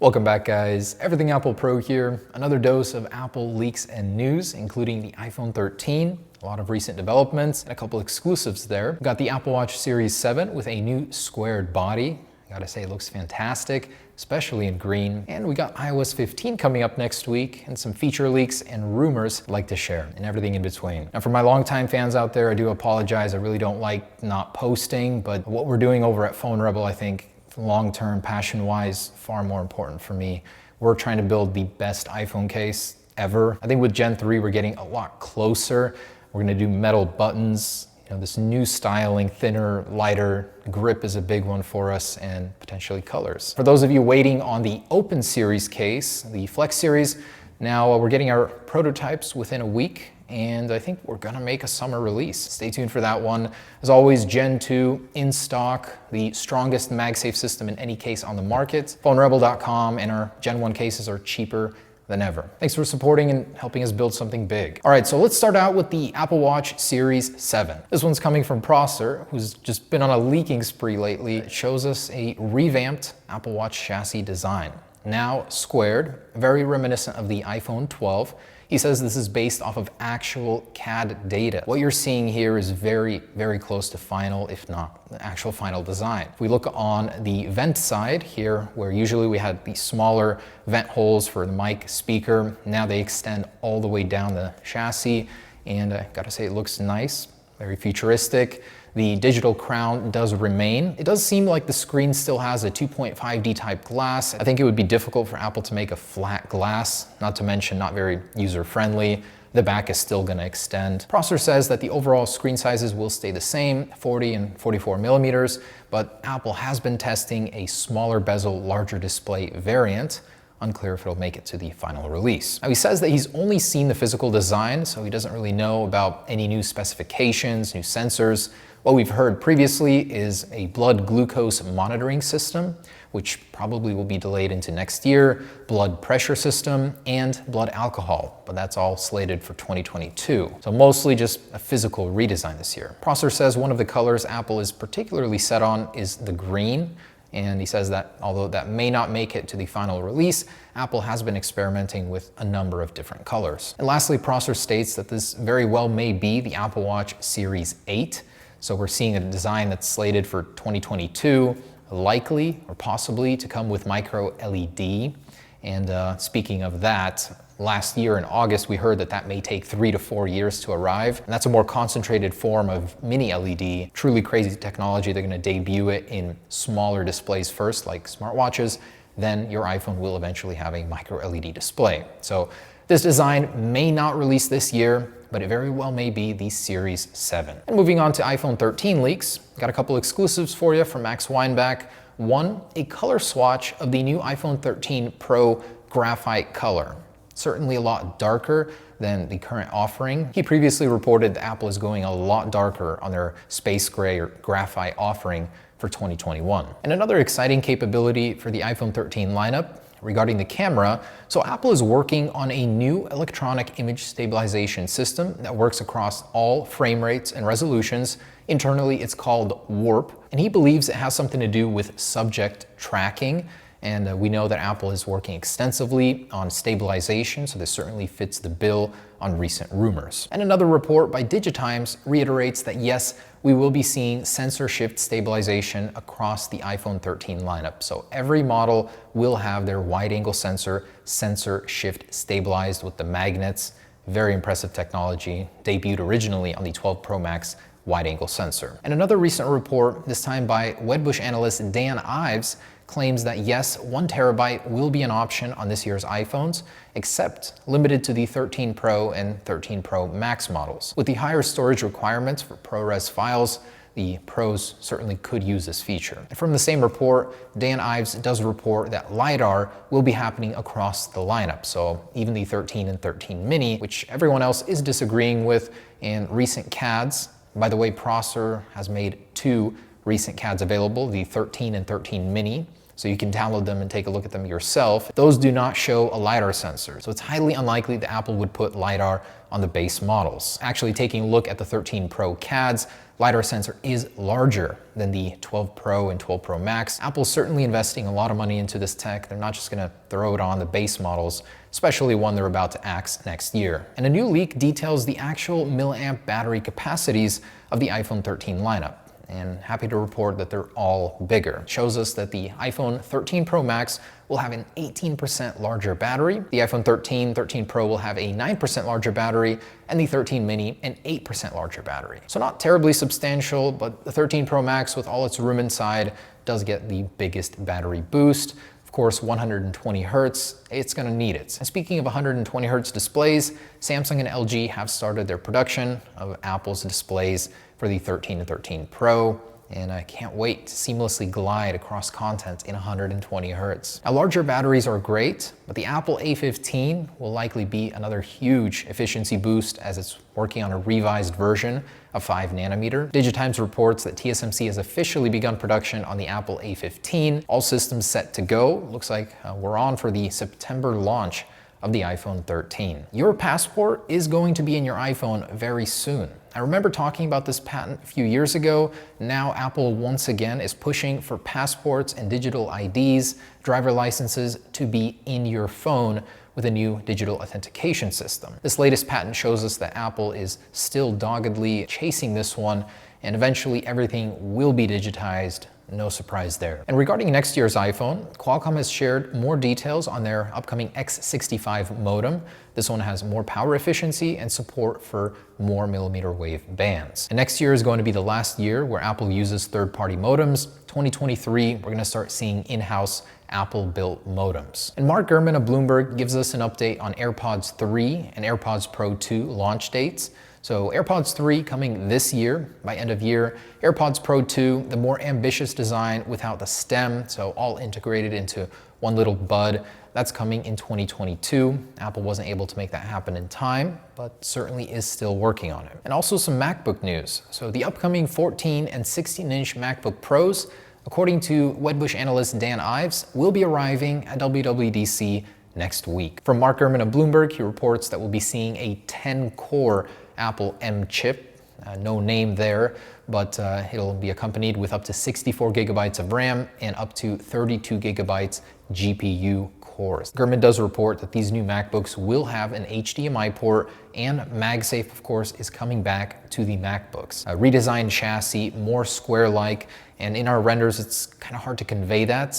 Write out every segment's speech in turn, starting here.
Welcome back, guys. Everything Apple Pro here. Another dose of Apple leaks and news, including the iPhone 13, a lot of recent developments, and a couple exclusives there. We've got the Apple Watch Series 7 with a new squared body. I gotta say, it looks fantastic, especially in green. And we got iOS 15 coming up next week, and some feature leaks and rumors I'd like to share, and everything in between. Now, for my longtime fans out there, I do apologize. I really don't like not posting, but what we're doing over at Phone Rebel, I think, long-term, passion-wise, far more important for me. We're trying to build the best iPhone case ever. I think with Gen 3, we're getting a lot closer. We're gonna do metal buttons, this new styling, thinner, lighter. Grip is a big one for us, and potentially colors. For those of you waiting on the Open Series case, the Flex Series, now we're getting our prototypes within a week, and I think we're gonna make a summer release. Stay tuned for that one. As always, Gen 2 in stock, the strongest MagSafe system in any case on the market. PhoneRebel.com, and our Gen 1 cases are cheaper than ever. Thanks for supporting and helping us build something big. All right, so let's start out with the Apple Watch Series 7. This one's coming from Prosser, who's just been on a leaking spree lately. It shows us a revamped Apple Watch chassis design. Now squared, very reminiscent of the iPhone 12. He says this is based off of actual CAD data. What you're seeing here is very, very close to final, if not the actual final design. If we look on the vent side here, where usually we had the smaller vent holes for the mic speaker, now they extend all the way down the chassis, and I gotta say, it looks nice, very futuristic. The digital crown does remain. It does seem like the screen still has a 2.5D type glass. I think it would be difficult for Apple to make a flat glass, not to mention not very user-friendly. The back is still gonna extend. Prosser says that the overall screen sizes will stay the same, 40 and 44 millimeters, but Apple has been testing a smaller bezel, larger display variant. Unclear if it'll make it to the final release. Now, he says that he's only seen the physical design, so he doesn't really know about any new specifications, new sensors. What we've heard previously is a blood glucose monitoring system, which probably will be delayed into next year, blood pressure system, and blood alcohol, but that's all slated for 2022. So mostly just a physical redesign this year. Prosser says one of the colors Apple is particularly set on is the green, and he says that although that may not make it to the final release, Apple has been experimenting with a number of different colors. And lastly, Prosser states that this very well may be the Apple Watch Series 8. So we're seeing a design that's slated for 2022, likely or possibly to come with micro LED. And speaking of that, last year in August, we heard that that may take 3 to 4 years to arrive. And that's a more concentrated form of mini LED, truly crazy technology. They're gonna debut it in smaller displays first, like smartwatches. Then your iPhone will eventually have a micro LED display. So this design may not release this year, but it very well may be the Series 7. And moving on to iPhone 13 leaks, got a couple exclusives for you from Max Weinbach. One, a color swatch of the new iPhone 13 Pro Graphite color. Certainly a lot darker than the current offering. He previously reported that Apple is going a lot darker on their space gray or graphite offering for 2021. And another exciting capability for the iPhone 13 lineup regarding the camera. So Apple is working on a new electronic image stabilization system that works across all frame rates and resolutions. Internally, it's called Warp, and he believes it has something to do with subject tracking. And we know that Apple is working extensively on stabilization, so this certainly fits the bill on recent rumors. And another report by Digitimes reiterates that yes, we will be seeing sensor shift stabilization across the iPhone 13 lineup. So every model will have their wide-angle sensor shift stabilized with the magnets. Very impressive technology, debuted originally on the 12 Pro Max wide-angle sensor. And another recent report, this time by Wedbush analyst Dan Ives, claims that yes, 1 terabyte will be an option on this year's iPhones, except limited to the 13 Pro and 13 Pro Max models. With the higher storage requirements for ProRes files, the Pros certainly could use this feature. And from the same report, Dan Ives does report that LiDAR will be happening across the lineup. So even the 13 and 13 mini, which everyone else is disagreeing with, and recent CADs. By the way, Prosser has made 2 recent CADs available, the 13 and 13 mini. so you can download them and take a look at them yourself. Those do not show a LiDAR sensor, so it's highly unlikely that Apple would put LiDAR on the base models. Actually, taking a look at the 13 Pro CADs, LiDAR sensor is larger than the 12 Pro and 12 Pro Max. Apple's certainly investing a lot of money into this tech. They're not just gonna throw it on the base models, especially one they're about to axe next year. And a new leak details the actual milliamp battery capacities of the iPhone 13 lineup. And happy to report that they're all bigger. It shows us that the iPhone 13 Pro Max will have an 18% larger battery. The iPhone 13, 13 Pro will have a 9% larger battery, and the 13 mini an 8% larger battery. So not terribly substantial, but the 13 Pro Max with all its room inside does get the biggest battery boost. Of course, 120 Hertz, it's gonna need it. And speaking of 120 Hertz displays, Samsung and LG have started their production of Apple's displays for the 13 and 13 Pro, and I can't wait to seamlessly glide across content in 120 Hertz. Now, larger batteries are great, but the Apple A15 will likely be another huge efficiency boost as it's working on a revised version of 5nm. Digitimes reports that TSMC has officially begun production on the Apple A15. All systems set to go. Looks like we're on for the September launch of the iPhone 13. Your passport is going to be in your iPhone very soon. I remember talking about this patent a few years ago. Now Apple once again is pushing for passports and digital IDs, driver licenses to be in your phone with a new digital authentication system. This latest patent shows us that Apple is still doggedly chasing this one, and eventually everything will be digitized. No surprise there. And regarding next year's iPhone, Qualcomm has shared more details on their upcoming X65 modem. This one has more power efficiency and support for more millimeter wave bands. And next year is going to be the last year where Apple uses third-party modems. 2023, we're gonna start seeing in-house Apple-built modems. And Mark Gurman of Bloomberg gives us an update on AirPods 3 and AirPods Pro 2 launch dates. So AirPods 3 coming this year, by end of year. AirPods Pro 2, the more ambitious design without the stem, so all integrated into one little bud. That's coming in 2022. Apple wasn't able to make that happen in time, but certainly is still working on it. And also some MacBook news. So the upcoming 14 and 16-inch MacBook Pros, according to Wedbush analyst Dan Ives, will be arriving at WWDC next week. From Mark Gurman of Bloomberg, he reports that we'll be seeing a 10-core Apple M chip, no name there, but it'll be accompanied with up to 64 gigabytes of RAM and up to 32 gigabytes GPU cores. Gurman does report that these new MacBooks will have an HDMI port, and MagSafe, of course, is coming back to the MacBooks. A redesigned chassis, more square-like, and in our renders, it's kind of hard to convey that.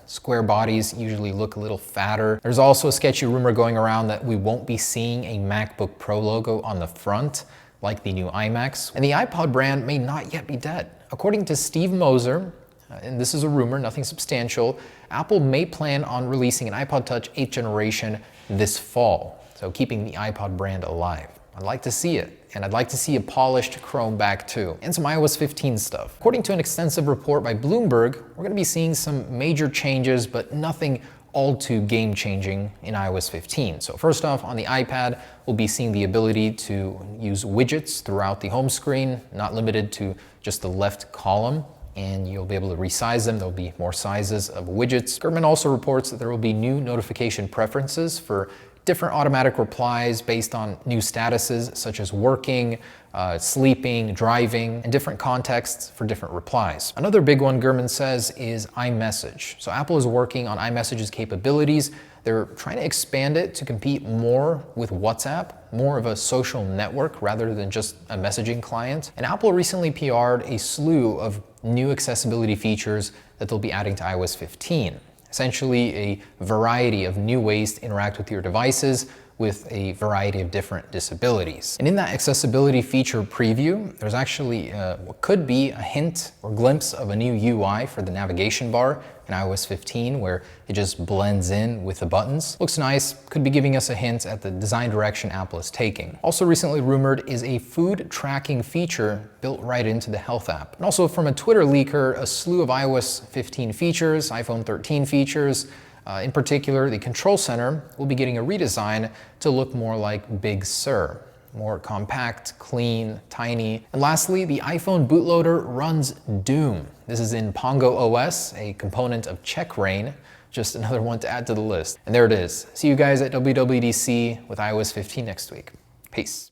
Square bodies usually look a little fatter. There's also a sketchy rumor going around that we won't be seeing a MacBook Pro logo on the front, like the new iMacs. And the iPod brand may not yet be dead. According to Steve Moser, and this is a rumor, nothing substantial, Apple may plan on releasing an iPod Touch 8th generation this fall, so keeping the iPod brand alive. I'd like to see it, and I'd like to see a polished Chrome back too, and some iOS 15 stuff. According to an extensive report by Bloomberg, we're gonna be seeing some major changes, but nothing all too game-changing in iOS 15. So first off, on the iPad, we'll be seeing the ability to use widgets throughout the home screen, not limited to just the left column, and you'll be able to resize them. There'll be more sizes of widgets. Gurman also reports that there will be new notification preferences for different automatic replies based on new statuses such as working, sleeping, driving, and different contexts for different replies. Another big one Gurman says is iMessage. So Apple is working on iMessage's capabilities. They're trying to expand it to compete more with WhatsApp, more of a social network rather than just a messaging client. And Apple recently PR'd a slew of new accessibility features that they'll be adding to iOS 15. Essentially a variety of new ways to interact with your devices with a variety of different disabilities. And in that accessibility feature preview, there's actually what could be a hint or glimpse of a new UI for the navigation bar in iOS 15, where it just blends in with the buttons. Looks nice, could be giving us a hint at the design direction Apple is taking. Also recently rumored is a food tracking feature built right into the Health app. And also from a Twitter leaker, a slew of iOS 15 features, iPhone 13 features. In particular, the Control Center will be getting a redesign to look more like Big Sur. more compact, clean, tiny. And lastly, the iPhone bootloader runs Doom. This is in Pongo OS, a component of CheckRain. Just another one to add to the list. And there it is. See you guys at WWDC with iOS 15 next week. Peace.